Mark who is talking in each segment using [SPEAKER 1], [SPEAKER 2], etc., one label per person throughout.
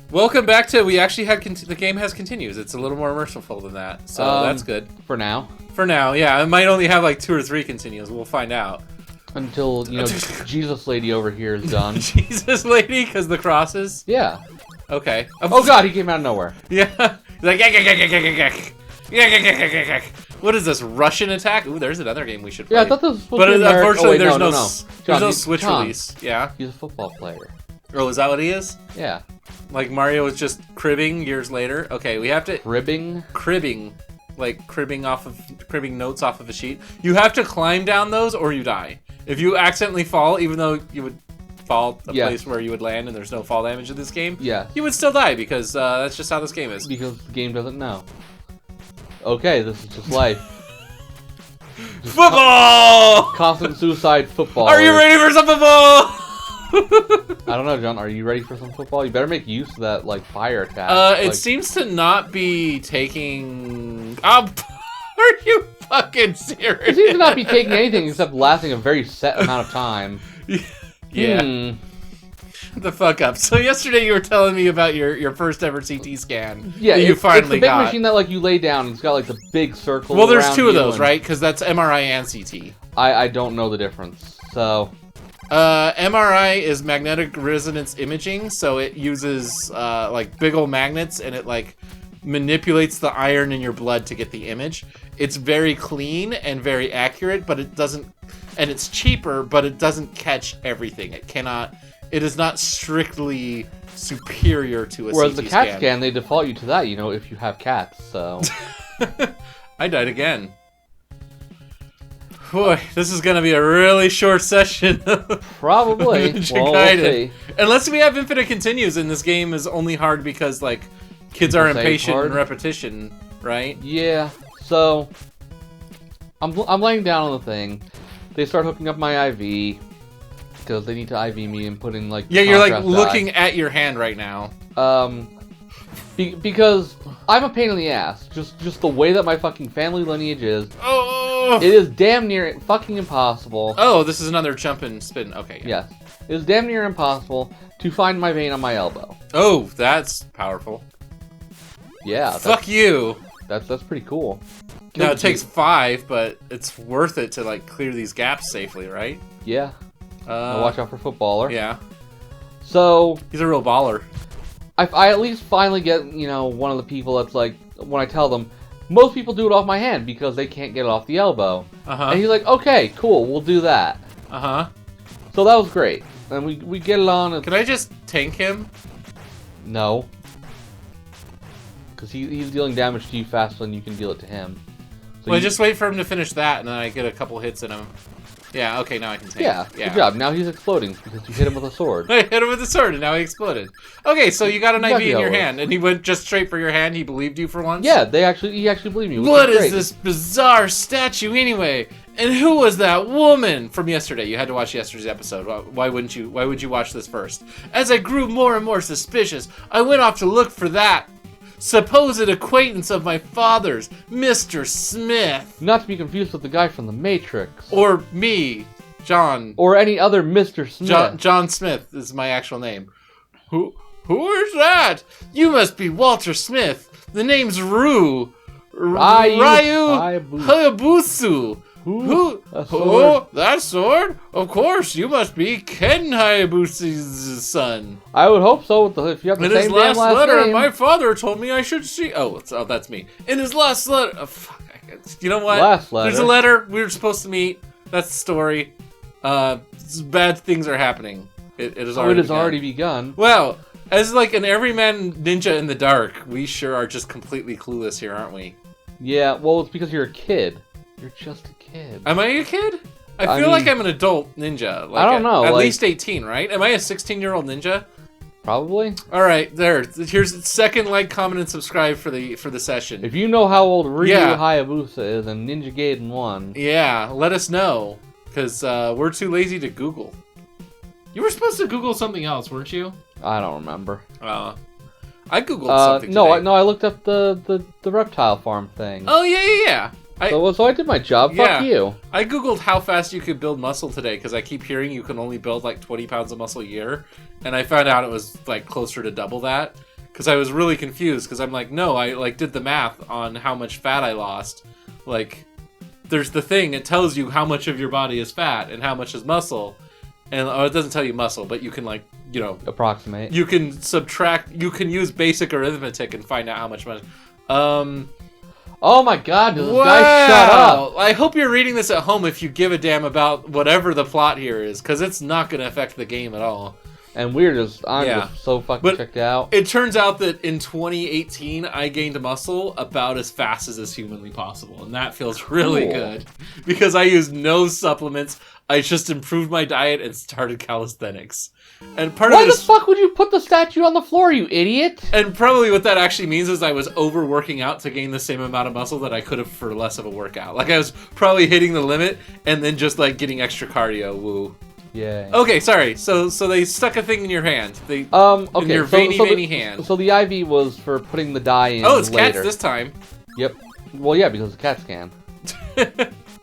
[SPEAKER 1] Welcome back to, we actually had, the game has continues. It's a little more merciful than that, so that's good.
[SPEAKER 2] For now.
[SPEAKER 1] For now, yeah. It might only have like 2 or 3 continues. We'll find out.
[SPEAKER 2] Until, Jesus Lady over here is done.
[SPEAKER 1] Jesus Lady, because the crosses?
[SPEAKER 2] Yeah.
[SPEAKER 1] Okay.
[SPEAKER 2] Oh god, he came out of nowhere.
[SPEAKER 1] Yeah. He's like, what is this, Russian attack? Ooh, there's another game we should play.
[SPEAKER 2] Yeah, I thought this was supposed to be
[SPEAKER 1] unfortunately,
[SPEAKER 2] American.
[SPEAKER 1] there's no Switch release. Yeah?
[SPEAKER 2] He's a football player.
[SPEAKER 1] Oh, is that what he is?
[SPEAKER 2] Yeah.
[SPEAKER 1] Like Mario was just cribbing years later? Okay, we have to...
[SPEAKER 2] Cribbing?
[SPEAKER 1] Cribbing. Like cribbing notes off of a sheet. You have to climb down those or you die. If you accidentally fall, even though you would fall a place where you would land and there's no fall damage in this game, you would still die because that's just how this game is.
[SPEAKER 2] Because the game doesn't know. Okay, this is just life.
[SPEAKER 1] Football!
[SPEAKER 2] Constant suicide football.
[SPEAKER 1] Are you ready for some football?
[SPEAKER 2] I don't know, John. Are you ready for some football? You better make use of that, like, fire attack.
[SPEAKER 1] It seems to not be taking... Are you fucking serious?
[SPEAKER 2] It seems to not be taking anything except lasting a very set amount of time.
[SPEAKER 1] Yeah. Shut the fuck up. So yesterday you were telling me about your first ever CT scan.
[SPEAKER 2] Yeah,
[SPEAKER 1] that you finally got.
[SPEAKER 2] It's the big machine that, like, you lay down and it's got, like, the big circle.
[SPEAKER 1] Well, there's 2 of those, right? Because that's MRI and CT.
[SPEAKER 2] I don't know the difference, so...
[SPEAKER 1] MRI is magnetic resonance imaging, so it uses like big old magnets and it like manipulates the iron in your blood to get the image. It's very clean and very accurate, but it doesn't, and it's cheaper, but it doesn't catch everything. It is not strictly superior to a
[SPEAKER 2] Whereas
[SPEAKER 1] CT
[SPEAKER 2] the CAT scan, they default you to that, if you have cats, so...
[SPEAKER 1] I died again. Boy, this is gonna be a really short session.
[SPEAKER 2] Probably. Well, we'll see.
[SPEAKER 1] Unless we have infinite continues, and this game is only hard because like kids are impatient and repetition, right?
[SPEAKER 2] Yeah. So I'm laying down on the thing. They start hooking up my IV because they need to IV me and put in like
[SPEAKER 1] you're like looking at your hand right now.
[SPEAKER 2] Because I'm a pain in the ass. Just the way that my fucking family lineage is.
[SPEAKER 1] Oh.
[SPEAKER 2] It is damn near fucking impossible.
[SPEAKER 1] Oh, this is another jump and spin. Okay.
[SPEAKER 2] Yeah. Yes. It is damn near impossible to find my vein on my elbow.
[SPEAKER 1] Oh, that's powerful.
[SPEAKER 2] Yeah.
[SPEAKER 1] Fuck you.
[SPEAKER 2] That's pretty cool.
[SPEAKER 1] Now it takes 5, but it's worth it to like clear these gaps safely, right?
[SPEAKER 2] Yeah. Watch out for footballer.
[SPEAKER 1] Yeah.
[SPEAKER 2] So
[SPEAKER 1] he's a real baller.
[SPEAKER 2] I at least finally get, one of the people that's like, when I tell them, most people do it off my hand because they can't get it off the elbow. And he's like, okay, cool, we'll do that. So that was great. And we get it on.
[SPEAKER 1] Can I just tank him?
[SPEAKER 2] No. Because he's dealing damage to you faster than you can deal it to him. So
[SPEAKER 1] well, just wait for him to finish that, and then I get a couple hits in him. Yeah, okay, now I can tank.
[SPEAKER 2] Yeah, good job. Now he's exploding because you hit him with a sword.
[SPEAKER 1] I hit him with a sword, and now he exploded. Okay, so you got an IV in your hand, and he went just straight for your hand. He believed you for once?
[SPEAKER 2] Yeah, he actually believed me.
[SPEAKER 1] What is this bizarre statue anyway? And who was that woman from yesterday? You had to watch yesterday's episode. Why would you watch this first? As I grew more and more suspicious, I went off to look for that supposed acquaintance of my father's, Mr. Smith.
[SPEAKER 2] Not to be confused with the guy from The Matrix.
[SPEAKER 1] Or me, John.
[SPEAKER 2] Or any other Mr. Smith.
[SPEAKER 1] John Smith is my actual name. Who is that? You must be Walter Smith. The name's Ryu Hayabusa. Who? Oh, that sword? Of course, you must be Ken Hayabusa's son.
[SPEAKER 2] I would hope so. If you have the same last
[SPEAKER 1] letter,
[SPEAKER 2] name.
[SPEAKER 1] my father told me I should see. Oh, that's me. In his last letter, you know what?
[SPEAKER 2] Last letter.
[SPEAKER 1] There's a letter we were supposed to meet. That's the story. Bad things are happening. It has already
[SPEAKER 2] begun.
[SPEAKER 1] Well, as like an everyman ninja in the dark, we sure are just completely clueless here, aren't we?
[SPEAKER 2] Yeah. Well, it's because you're a kid. You're just a kid.
[SPEAKER 1] Am I a kid? I feel like I'm an adult ninja. Like
[SPEAKER 2] I don't know.
[SPEAKER 1] At least 18, right? Am I a 16-year-old ninja?
[SPEAKER 2] Probably.
[SPEAKER 1] All right, there. Here's second like, comment, and subscribe for the session.
[SPEAKER 2] If you know how old Ryu Hayabusa is and Ninja Gaiden 1.
[SPEAKER 1] Yeah, let us know. Because we're too lazy to Google. You were supposed to Google something else, weren't you?
[SPEAKER 2] I don't remember.
[SPEAKER 1] I Googled something
[SPEAKER 2] today. No, I looked up the reptile farm thing.
[SPEAKER 1] Oh, yeah.
[SPEAKER 2] So I did my job.
[SPEAKER 1] Yeah.
[SPEAKER 2] Fuck you.
[SPEAKER 1] I Googled how fast you could build muscle today because I keep hearing you can only build like 20 pounds of muscle a year. And I found out it was like closer to double that. because I was really confused. Because I'm like, no, I like did the math on how much fat I lost. Like, there's the thing. It tells you how much of your body is fat and how much is muscle. And it doesn't tell you muscle, but you can like,
[SPEAKER 2] approximate.
[SPEAKER 1] You can subtract. You can use basic arithmetic and find out how much money.
[SPEAKER 2] Oh my God! Does this guy shut up?
[SPEAKER 1] I hope you're reading this at home if you give a damn about whatever the plot here is, because it's not going to affect the game at all.
[SPEAKER 2] And I'm just so fucking checked out.
[SPEAKER 1] It turns out that in 2018, I gained muscle about as fast as is humanly possible, and that feels really good because I used no supplements. I just improved my diet and started calisthenics. And
[SPEAKER 2] Why the fuck would you put the statue on the floor, you idiot?
[SPEAKER 1] And probably what that actually means is I was overworking out to gain the same amount of muscle that I could have for less of a workout. Like I was probably hitting the limit and then just like getting extra cardio. Woo.
[SPEAKER 2] Yeah.
[SPEAKER 1] Okay, sorry. So they stuck a thing in your hand.
[SPEAKER 2] Okay.
[SPEAKER 1] In your veiny hand.
[SPEAKER 2] So the IV was for putting the dye in.
[SPEAKER 1] Oh, it's
[SPEAKER 2] later.
[SPEAKER 1] cats this time.
[SPEAKER 2] Yep. Well, yeah, because the cats can.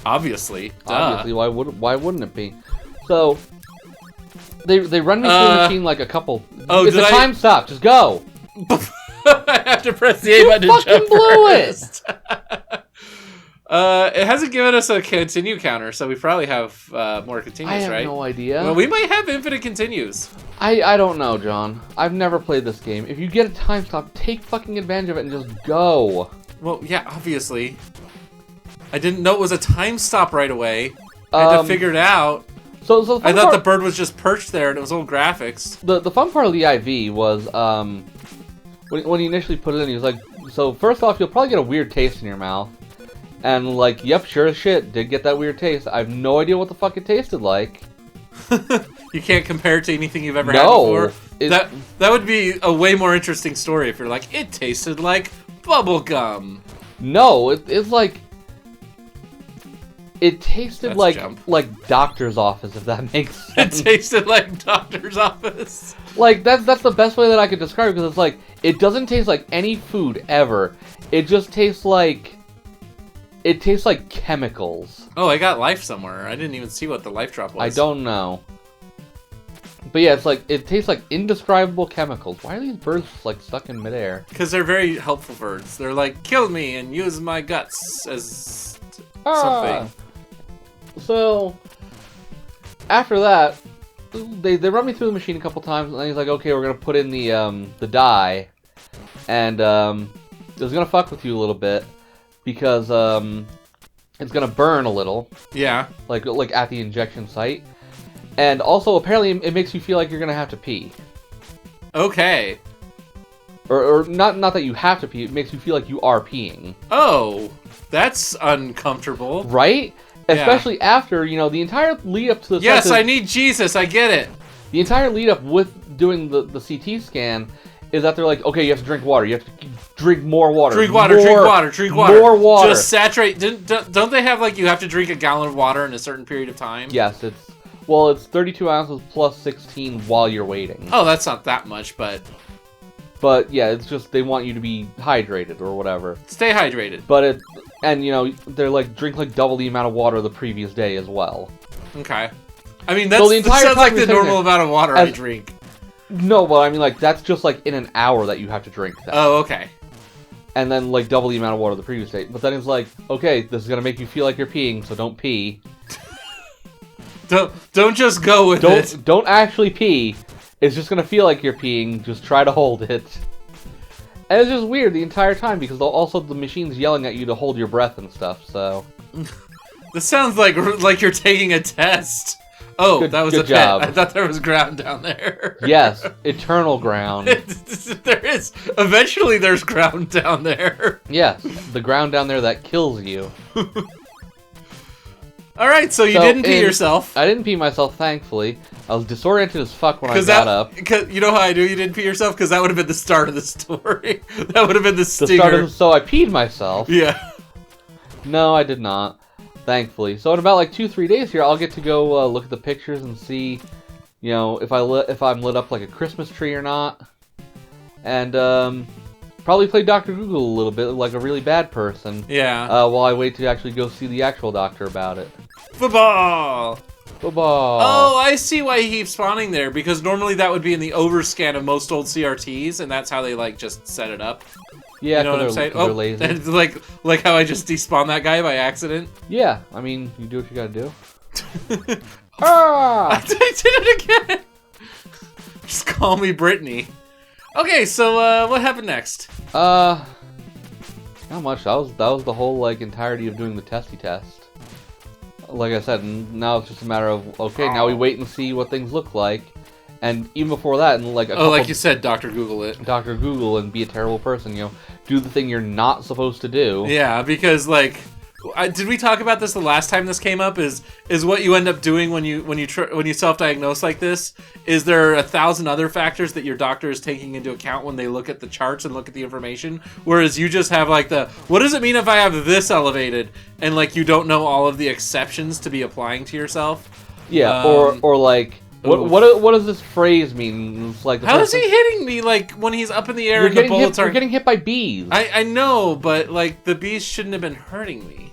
[SPEAKER 1] Obviously. Duh.
[SPEAKER 2] Obviously, why wouldn't it be? So they run me through the machine like a couple.
[SPEAKER 1] Oh,
[SPEAKER 2] it's a time stop. Just go.
[SPEAKER 1] I have to press the A button to
[SPEAKER 2] fucking
[SPEAKER 1] jump
[SPEAKER 2] blew
[SPEAKER 1] first. It hasn't given us a continue counter, so we probably have more continues, right?
[SPEAKER 2] I have no idea.
[SPEAKER 1] Well, we might have infinite continues.
[SPEAKER 2] I don't know, John. I've never played this game. If you get a time stop, take fucking advantage of it and just go.
[SPEAKER 1] Well, yeah, obviously. I didn't know it was a time stop right away. I had to figure it out.
[SPEAKER 2] So
[SPEAKER 1] I thought the bird was just perched there and it was old graphics.
[SPEAKER 2] The fun part of the IV was when he initially put it in, he was like, so first off, you'll probably get a weird taste in your mouth. And like, yep, sure as shit, did get that weird taste. I have no idea what the fuck it tasted like.
[SPEAKER 1] You can't compare it to anything you've ever had before? That would be a way more interesting story if you're like, it tasted like bubble gum.
[SPEAKER 2] No, it's like... It tasted like doctor's office, if that makes sense.
[SPEAKER 1] It tasted like doctor's office.
[SPEAKER 2] Like, that's the best way that I could describe it, because it's like, it doesn't taste like any food ever. It just tastes like... It tastes like chemicals.
[SPEAKER 1] Oh, I got life somewhere. I didn't even see what the life drop was.
[SPEAKER 2] I don't know. But yeah, it's like, it tastes like indescribable chemicals. Why are these birds just like stuck in midair?
[SPEAKER 1] Because they're very helpful birds. They're like, kill me and use my guts as something.
[SPEAKER 2] So, after that, they run me through the machine a couple times, and then he's like, okay, we're going to put in the dye. And it's going to fuck with you a little bit. Because it's gonna burn a little.
[SPEAKER 1] Yeah.
[SPEAKER 2] Like at the injection site. And also apparently it makes you feel like you're gonna have to pee.
[SPEAKER 1] Okay.
[SPEAKER 2] Or not that you have to pee, it makes you feel like you are peeing.
[SPEAKER 1] Oh, that's uncomfortable.
[SPEAKER 2] Right? Yeah. Especially after, the entire lead up to the
[SPEAKER 1] Yes, I need Jesus, I get it.
[SPEAKER 2] The entire lead up with doing the CT scan is that they're like, okay, you have to drink water. You have to drink more water.
[SPEAKER 1] Drink water, drink water.
[SPEAKER 2] More water.
[SPEAKER 1] Just saturate. Don't they have, like, you have to drink a gallon of water in a certain period of time?
[SPEAKER 2] Yes, it's 32 ounces plus 16 while you're waiting.
[SPEAKER 1] Oh, that's not that much, but...
[SPEAKER 2] But, yeah, it's just they want you to be hydrated or whatever.
[SPEAKER 1] Stay hydrated.
[SPEAKER 2] But they're like, drink like double the amount of water the previous day as well.
[SPEAKER 1] Okay. I mean, that sounds like the normal amount of water I drink.
[SPEAKER 2] No, but I mean, like, that's just, like, in an hour that you have to drink that.
[SPEAKER 1] Oh, okay.
[SPEAKER 2] And then, like, double the amount of water the previous day. But then it's like, okay, this is gonna make you feel like you're peeing, so don't pee.
[SPEAKER 1] Don't just go with it.
[SPEAKER 2] Don't actually pee. It's just gonna feel like you're peeing, just try to hold it. And it's just weird the entire time, because also the machine's yelling at you to hold your breath and stuff, so...
[SPEAKER 1] This sounds like you're taking a test. Oh, that was
[SPEAKER 2] good
[SPEAKER 1] a
[SPEAKER 2] job.
[SPEAKER 1] pit. I thought there was ground down there.
[SPEAKER 2] Yes, eternal ground.
[SPEAKER 1] There is. Eventually there's ground down there.
[SPEAKER 2] Yes, the ground down there that kills you.
[SPEAKER 1] Alright, so you didn't pee yourself.
[SPEAKER 2] I didn't pee myself, thankfully. I was disoriented as fuck when I got up.
[SPEAKER 1] You know how I knew you didn't pee yourself? Because that would have been the start of the story. That would have been the stinger.
[SPEAKER 2] So I peed myself.
[SPEAKER 1] Yeah.
[SPEAKER 2] No, I did not. Thankfully. So in about like 2-3 days here, I'll get to go look at the pictures and see, if I'm lit up like a Christmas tree or not. And probably play Dr. Google a little bit like a really bad person.
[SPEAKER 1] Yeah.
[SPEAKER 2] While I wait to actually go see the actual doctor about it.
[SPEAKER 1] Football!
[SPEAKER 2] Football.
[SPEAKER 1] Oh, I see why he keeps spawning there, because normally that would be in the overscan of most old CRTs, and that's how they, like, just set it up.
[SPEAKER 2] Yeah,
[SPEAKER 1] you know what I'm saying?
[SPEAKER 2] They're lazy.
[SPEAKER 1] like how I just despawned that guy by accident.
[SPEAKER 2] Yeah, I mean, you do what you gotta do. Ah!
[SPEAKER 1] I did it again! Just call me Brittany. Okay, so, what happened next?
[SPEAKER 2] Not much. That was the whole, like, entirety of doing the testy test. Like I said, now it's just a matter of, okay, now we wait and see what things look like. And even before that, and like
[SPEAKER 1] like you said, Dr. Google it.
[SPEAKER 2] Dr. Google and be a terrible person, you know, do the thing you're not supposed to do.
[SPEAKER 1] Yeah, because like, did we talk about this the last time this came up? Is what you end up doing when you self-diagnose like this? Is there are 1,000 other factors that your doctor is taking into account when they look at the charts and look at the information? Whereas you just have like what does it mean if I have this elevated, and like you don't know all of the exceptions to be applying to yourself?
[SPEAKER 2] Yeah, or like. What does this phrase mean? It's like
[SPEAKER 1] how is he hitting me like when he's up in the air and the bullets are...
[SPEAKER 2] You're getting hit by bees.
[SPEAKER 1] I know, but like the bees shouldn't have been hurting me.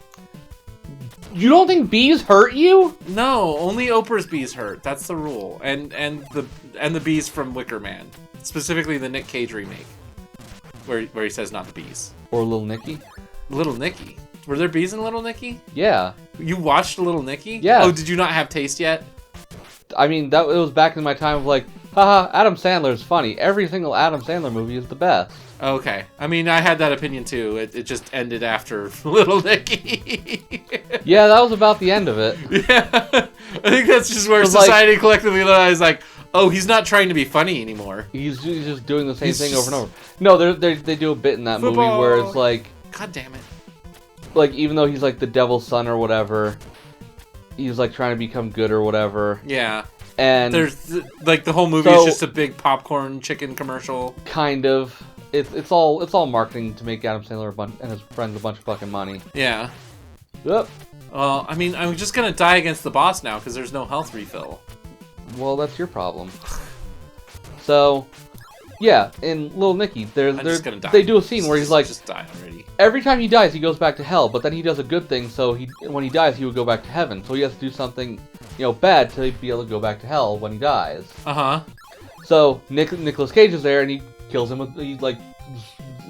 [SPEAKER 2] You don't think bees hurt you?
[SPEAKER 1] No, only Oprah's bees hurt. That's the rule. And the bees from Wicker Man, specifically the Nick Cage remake, where he says not the bees.
[SPEAKER 2] Or Little Nicky.
[SPEAKER 1] Little Nicky. Were there bees in Little Nicky?
[SPEAKER 2] Yeah.
[SPEAKER 1] You watched Little Nicky?
[SPEAKER 2] Yeah.
[SPEAKER 1] Oh, did you not have taste yet?
[SPEAKER 2] I mean, it was back in my time of like, haha, Adam Sandler's funny. Every single Adam Sandler movie is the best.
[SPEAKER 1] Okay. I mean, I had that opinion too. It just ended after Little Nicky.
[SPEAKER 2] Yeah, that was about the end of it.
[SPEAKER 1] Yeah. I think that's just where society collectively realized, like, oh, he's not trying to be funny anymore.
[SPEAKER 2] He's just doing the same thing over and over. No, they do a bit in that movie where it's like...
[SPEAKER 1] God damn it.
[SPEAKER 2] Like, even though he's like the devil's son or whatever... He's like trying to become good or whatever.
[SPEAKER 1] Yeah.
[SPEAKER 2] And
[SPEAKER 1] there's like the whole movie is just a big popcorn chicken commercial.
[SPEAKER 2] Kind of. It's all marketing to make Adam Sandler and his friends a bunch of fucking money.
[SPEAKER 1] Yeah.
[SPEAKER 2] Yep.
[SPEAKER 1] Well, I mean, I'm just gonna die against the boss now because there's no health refill.
[SPEAKER 2] Well, that's your problem. So, yeah, in Little Nicky, they do a scene where he's like,
[SPEAKER 1] just die already.
[SPEAKER 2] Every time he dies, he goes back to hell, but then he does a good thing, so when he dies, he would go back to heaven. So he has to do something, bad to be able to go back to hell when he dies.
[SPEAKER 1] Uh-huh.
[SPEAKER 2] So Nicolas Cage is there, and he kills him with, he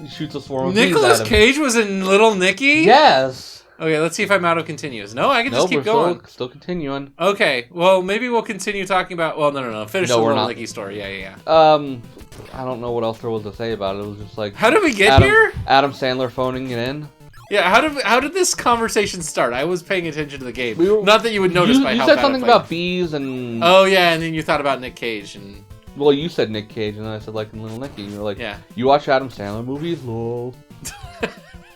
[SPEAKER 2] shoots a swarm of bees at him.
[SPEAKER 1] Nicolas Cage was in Little Nicky?
[SPEAKER 2] Yes!
[SPEAKER 1] Okay, let's see if I'm out of continues. No, I can just keep going.
[SPEAKER 2] Still continuing.
[SPEAKER 1] Okay, well, maybe we'll continue talking about... Well, no. Finish the Little Nicky story. Yeah.
[SPEAKER 2] I don't know what else there was to say about it. It was just like...
[SPEAKER 1] How did we get here?
[SPEAKER 2] Adam Sandler phoning it in.
[SPEAKER 1] Yeah, how did this conversation start? I was paying attention to the game. Not that you would notice by how bad
[SPEAKER 2] you said something about bees and...
[SPEAKER 1] Oh, yeah, and then you thought about Nick Cage and...
[SPEAKER 2] Well, you said Nick Cage, and then I said, like, in Little Nicky, and you were like,
[SPEAKER 1] yeah.
[SPEAKER 2] You watch Adam Sandler movies? Lol.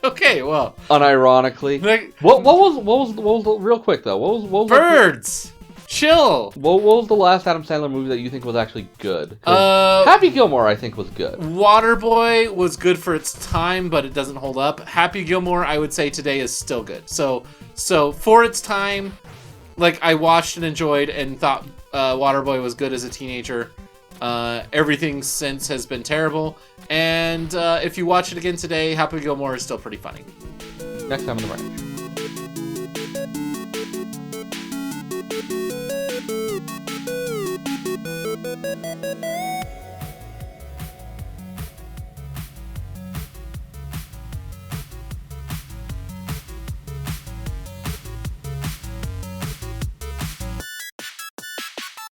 [SPEAKER 1] Okay, well...
[SPEAKER 2] Unironically. What was real quick, though, what was
[SPEAKER 1] Birds! Chill!
[SPEAKER 2] What was the last Adam Sandler movie that you think was actually good? Happy Gilmore, I think, was good.
[SPEAKER 1] Waterboy was good for its time, but it doesn't hold up. Happy Gilmore, I would say today is still good. So for its time, like, I watched and enjoyed and thought Waterboy was good as a teenager. Everything since has been terrible. And if you watch it again today, Happy Gilmore is still pretty funny.
[SPEAKER 2] Next time on the ranch.